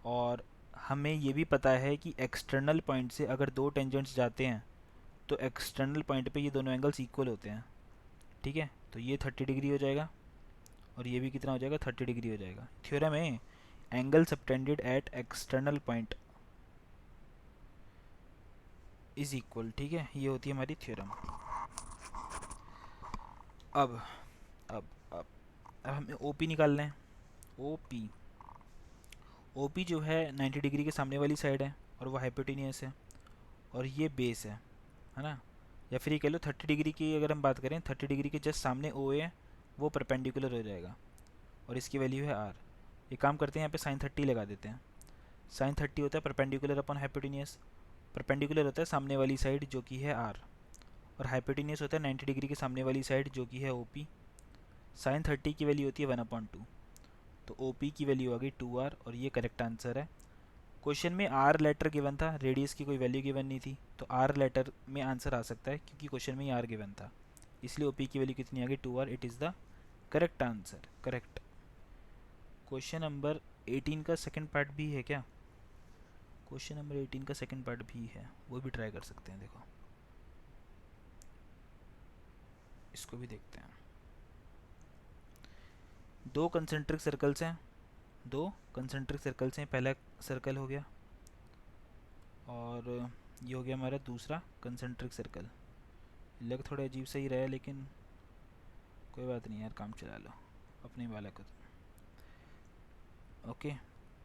और हमें ये भी पता है कि एक्सटर्नल पॉइंट से अगर दो टेंजेंट्स जाते हैं तो एक्सटर्नल पॉइंट पे ये दोनों एंगल्स इक्वल होते हैं, ठीक है। तो ये 30 डिग्री हो जाएगा और ये भी कितना हो जाएगा, 30 डिग्री हो जाएगा। थ्योरम है angle subtended at external point is equal, ठीक है। ये होती है हमारी थ्योरम। अब अब अब अब हमें ओ पी निकालना है। ओ पी जो है 90 डिग्री के सामने वाली साइड है और वो हाइपोटेनियस है, और ये बेस है ना। या फिर ये कह लो 30 डिग्री की अगर हम बात करें, 30 डिग्री के जस्ट सामने ओ है, वो परपेंडिकुलर हो जाएगा और इसकी वैल्यू है आर। एक काम करते हैं, यहाँ पे साइन 30 लगा देते हैं। साइन 30 होता है परपेंडिकुलर अपॉन हाइपोटेनियस। परपेंडिकुलर होता है सामने वाली साइड जो कि है आर, और हाइपोटेनियस होता है 90 डिग्री के सामने वाली साइड जो कि है ओ पी। साइन 30 की वैल्यू होती है 1/2, तो ओ पी की वैल्यू आ गई 2r, और ये करेक्ट आंसर है। क्वेश्चन में आर लेटर गिवन था, रेडियस की कोई वैल्यू गिवन नहीं थी, तो आर लेटर में आंसर आ सकता है क्योंकि क्वेश्चन में ही आर गिवन था, इसलिए ओपी की वैल्यू कितनी आ गई, 2r। It is the correct answer, correct. Question number 18 का सेकंड पार्ट भी है क्या, क्वेश्चन नंबर 18 का सेकंड पार्ट भी है, वो भी ट्राई कर सकते हैं। देखो इसको भी देखते हैं। दो कंसेंट्रिक सर्कल्स हैं, दो कंसेंट्रिक सर्कल्स हैं। पहला सर्कल हो गया और ये हो गया हमारा दूसरा कंसेंट्रिक सर्कल। लग थोड़ा अजीब सा ही रहा है लेकिन कोई बात नहीं यार, काम चला लो अपने वाला को। ओके,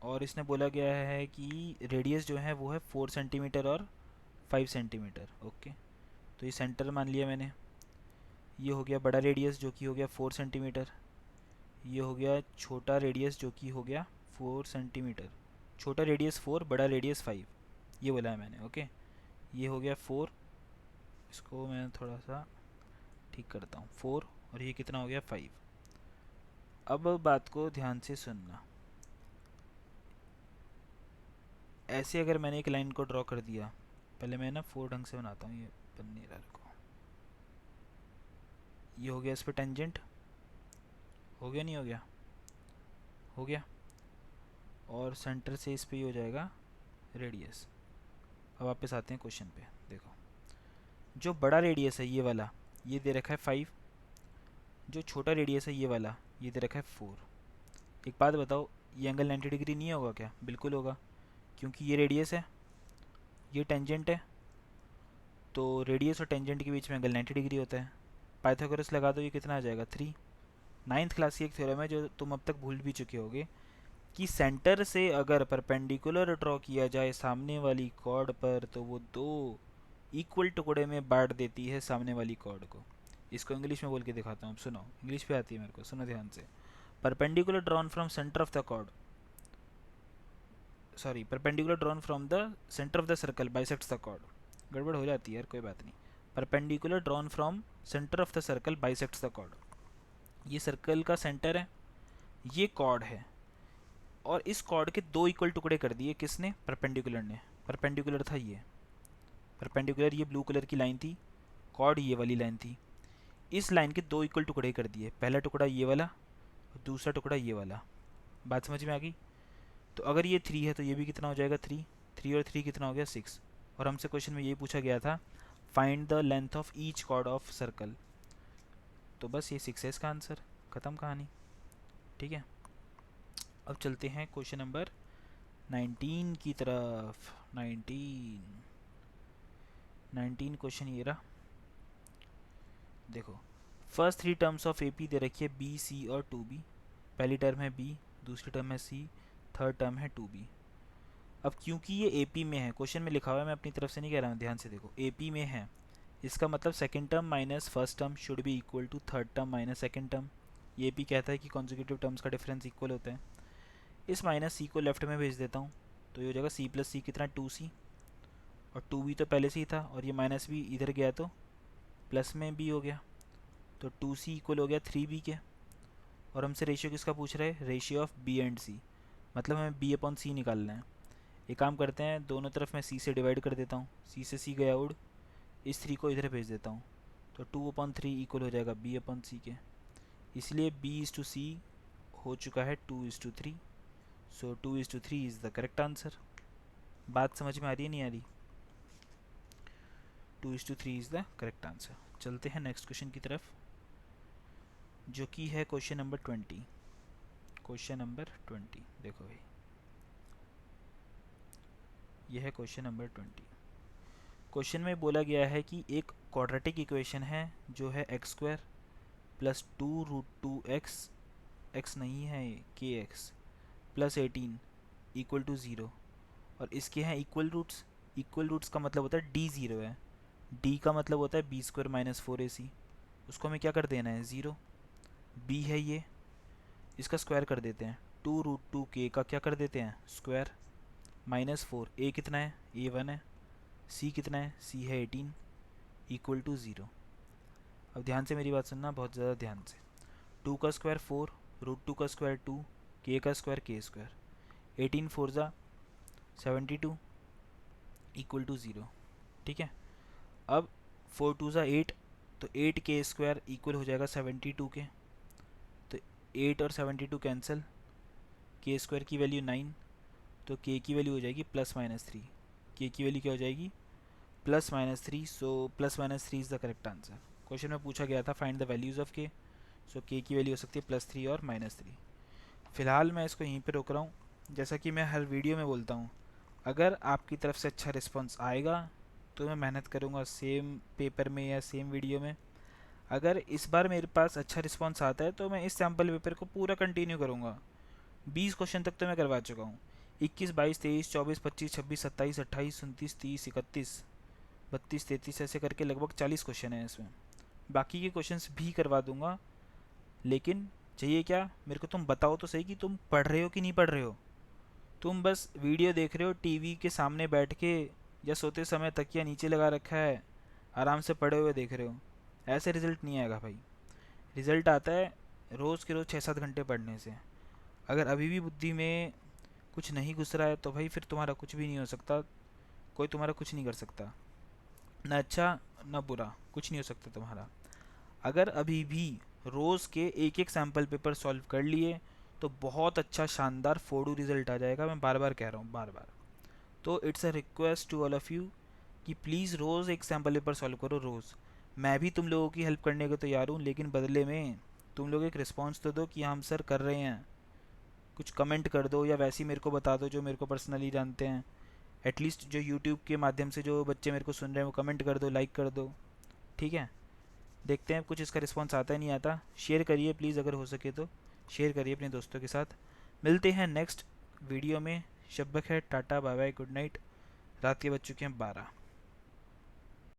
और इसने बोला गया है कि रेडियस जो है वो है 4 सेंटीमीटर और 5 सेंटीमीटर। ओके, तो ये सेंटर मान लिया मैंने। ये हो गया बड़ा रेडियस जो कि हो गया 4 सेंटीमीटर। ये हो गया छोटा रेडियस जो कि हो गया 4 सेंटीमीटर। छोटा रेडियस 4, बड़ा रेडियस 5, ये बोला है मैंने। ओके, ये हो गया 4, इसको मैं थोड़ा सा ठीक करता हूँ, 4, और ये कितना हो गया 5। अब बात को ध्यान से सुनना। ऐसे अगर मैंने एक लाइन को ड्रॉ कर दिया, पहले मैं ना 4 ढंग से बनाता हूँ, ये बन नहीं रहा को। ये हो गया इस पर टेंजेंट, हो गया नहीं हो गया, हो गया। और सेंटर से इस पे ही हो जाएगा रेडियस। अब वापस आते हैं क्वेश्चन पे। देखो, जो बड़ा रेडियस है ये वाला, ये दे रखा है 5। जो छोटा रेडियस है ये वाला, ये दे रखा है 4। एक बात बताओ, ये एंगल 90 डिग्री नहीं होगा क्या? बिल्कुल होगा, क्योंकि ये रेडियस है, ये टेंजेंट है। तो रेडियस और टेंजेंट के बीच में एंगल 90 डिग्री होता है। पाइथागोरस लगा दो, ये कितना आ जाएगा 3। 9th क्लास की एक थ्योरम है जो तुम अब तक भूल भी चुके होगे, कि सेंटर से अगर परपेंडिकुलर ड्रॉ किया जाए सामने वाली कॉर्ड पर तो वो दो इक्वल टुकड़े में बांट देती है सामने वाली कॉर्ड को। इसको इंग्लिश में बोल के दिखाता हूँ, सुनो, इंग्लिश पे आती है मेरे को, सुनो ध्यान से। Perpendicular drawn from centre of the chord, sorry, perpendicular drawn from the centre of the circle bisects the chord. गड़बड़ हो जाती है यार, कोई बात नहीं। Perpendicular drawn from centre of the circle bisects the chord. ये सर्कल का सेंटर है, ये कॉर्ड है, और इस कॉर्ड के दो इक्वल टुकड़े कर दिए किसने? परपेंडिकुलर ने। परपेंडिकुलर था ये, परपेंडिकुलर ये ब्लू कलर की लाइन थी, कॉर्ड ये वाली लाइन थी। इस लाइन के दो इक्वल टुकड़े कर दिए, पहला टुकड़ा ये वाला और दूसरा टुकड़ा ये वाला। बात समझ में आ गई? तो अगर ये 3 है तो ये भी कितना हो जाएगा 3। 3 और 3 कितना हो गया 6। और हमसे क्वेश्चन में यही पूछा गया था, find the length of each chord of circle. तो बस ये 6 है इसका आंसर, ख़त्म कहानी। ठीक है, अब चलते हैं क्वेश्चन नंबर 19 की तरफ। 19 क्वेश्चन ये रहा। देखो, फर्स्ट 3 टर्म्स ऑफ एपी दे रखी है बी, सी और 2b। पहली टर्म है बी, दूसरी टर्म है सी, थर्ड टर्म है 2b। अब क्योंकि ये एपी में है, क्वेश्चन में लिखा हुआ है, मैं अपनी तरफ से नहीं कह रहा हूँ, ध्यान से देखो, एपी में है, इसका मतलब second term minus first term should be equal to third term minus second term. ये एपी कहता है कि कॉन्जिक्यूटिव टर्म्स का डिफरेंस इक्वल होता है। इस माइनस सी को लेफ्ट में भेज देता हूँ, तो ये हो जाएगा सी प्लस सी कितना 2c, और 2b तो पहले से ही था, और ये माइनस भी इधर गया तो प्लस में b हो गया, तो 2c इक्वल हो गया 3b के। और हमसे रेशियो किसका पूछ रहा है? Ratio of b and c, मतलब हमें b अपॉन c निकालना है। एक काम करते हैं, दोनों तरफ मैं c से डिवाइड कर देता हूँ, c से c गया उड़, इस 3 को इधर भेज देता हूँ, तो 2/3 इक्वल हो जाएगा b अपॉन c के। इसलिए b/c हो चुका है 2:3। सो 2:3 इज़ द करेक्ट आंसर। बात समझ में आ रही है नहीं आ रही? 2:3 इज़ द करेक्ट आंसर। चलते हैं नेक्स्ट क्वेश्चन की तरफ, जो कि है क्वेश्चन नंबर 20। क्वेश्चन नंबर 20 देखो भाई, यह है क्वेश्चन नंबर 20। क्वेश्चन में बोला गया है कि एक क्वाड्रेटिक इक्वेशन है जो है x² प्लस 2√2x, x नहीं है के एक्स, प्लस 18 इक्वल टू 0, और इसके हैं इक्वल रूट्स। इक्वल रूट्स का मतलब होता है d 0 है, d का मतलब होता है b² माइनस 4ac। उसको हमें क्या कर देना है? 0। b है ये, इसका स्क्वायर कर देते हैं, 2√2k का क्या कर देते हैं? स्क्वायर, माइनस 4, a कितना है? a 1 है, c कितना है? c है 18, इक्वल टू 0। अब ध्यान से मेरी बात सुनना, बहुत ज़्यादा ध्यान से। 2 का स्क्वायर 4, √2 का स्क्वायर 2, k का स्क्वायर k², 18 4 ज़ा 72 इक्वल टू 0। ठीक है, अब 4 2 ज़ा 8, तो 8k² इक्वल हो जाएगा 72 के, तो 8 और 72 कैंसिल, k² की वैल्यू 9, तो k की वैल्यू हो जाएगी +-3। k की वैल्यू क्या हो जाएगी? +-3। सो +-3 is the correct answer. Question में पूछा गया था फाइंड द वैल्यूज़ ऑफ के, सो के की वैल्यू हो सकती है +3 और -3। फ़िलहाल मैं इसको यहीं पे रोक रहा हूँ। जैसा कि मैं हर वीडियो में बोलता हूँ, अगर आपकी तरफ से अच्छा रिस्पॉन्स आएगा तो मैं मेहनत करूँगा सेम पेपर में या सेम वीडियो में। अगर इस बार मेरे पास अच्छा रिस्पॉन्स आता है तो मैं इस सैम्पल पेपर को पूरा कंटिन्यू करूँगा। 20 क्वेश्चन तक तो मैं करवा चुका हूँ। 21, 22, 23, 24, 25, 26, 27, 28, 29, 30, 31, 32, 33 ऐसे करके लगभग 40 क्वेश्चन हैं इसमें। बाकी के क्वेश्चंस भी करवा दूंगा, लेकिन चाहिए क्या मेरे को, तुम बताओ तो सही कि तुम पढ़ रहे हो कि नहीं पढ़ रहे हो। तुम बस वीडियो देख रहे हो टीवी के सामने बैठ के, या सोते समय तकिया नीचे लगा रखा है आराम से पढ़े हुए देख रहे हो। ऐसे रिज़ल्ट नहीं आएगा भाई। रिज़ल्ट आता है रोज़ के रोज़ 6-7 घंटे पढ़ने से। अगर अभी भी बुद्धि में कुछ नहीं घुस रहा है तो भाई फिर तुम्हारा कुछ भी नहीं हो सकता, कोई तुम्हारा कुछ नहीं कर सकता, ना अच्छा ना बुरा, कुछ नहीं हो सकता तुम्हारा। अगर अभी भी रोज़ के एक एक सैम्पल पेपर सॉल्व कर लिए तो बहुत अच्छा शानदार फोड़ू रिज़ल्ट आ जाएगा। मैं बार बार कह रहा हूँ, बार बार। तो it's a request to all of you कि प्लीज़ रोज़ एक सैम्पल पेपर सॉल्व करो रोज़। मैं भी तुम लोगों की हेल्प करने को तैयार हूँ, लेकिन बदले में तुम लोग एक रिस्पॉन्स तो दो कि हम सर कर रहे हैं। कुछ कमेंट कर दो या वैसे ही मेरे को बता दो जो मेरे को पर्सनली जानते हैं। एटलीस्ट जो यूट्यूब के माध्यम से जो बच्चे मेरे को सुन रहे हैं वो कमेंट कर दो, लाइक कर दो। ठीक है, देखते हैं कुछ इसका रिस्पॉन्स आता है नहीं आता। शेयर करिए प्लीज़, अगर हो सके तो शेयर करिए अपने दोस्तों के साथ। मिलते हैं नेक्स्ट वीडियो में। शब बखैर, tata, bye bye, good night. रात के बज चुके हैं 12।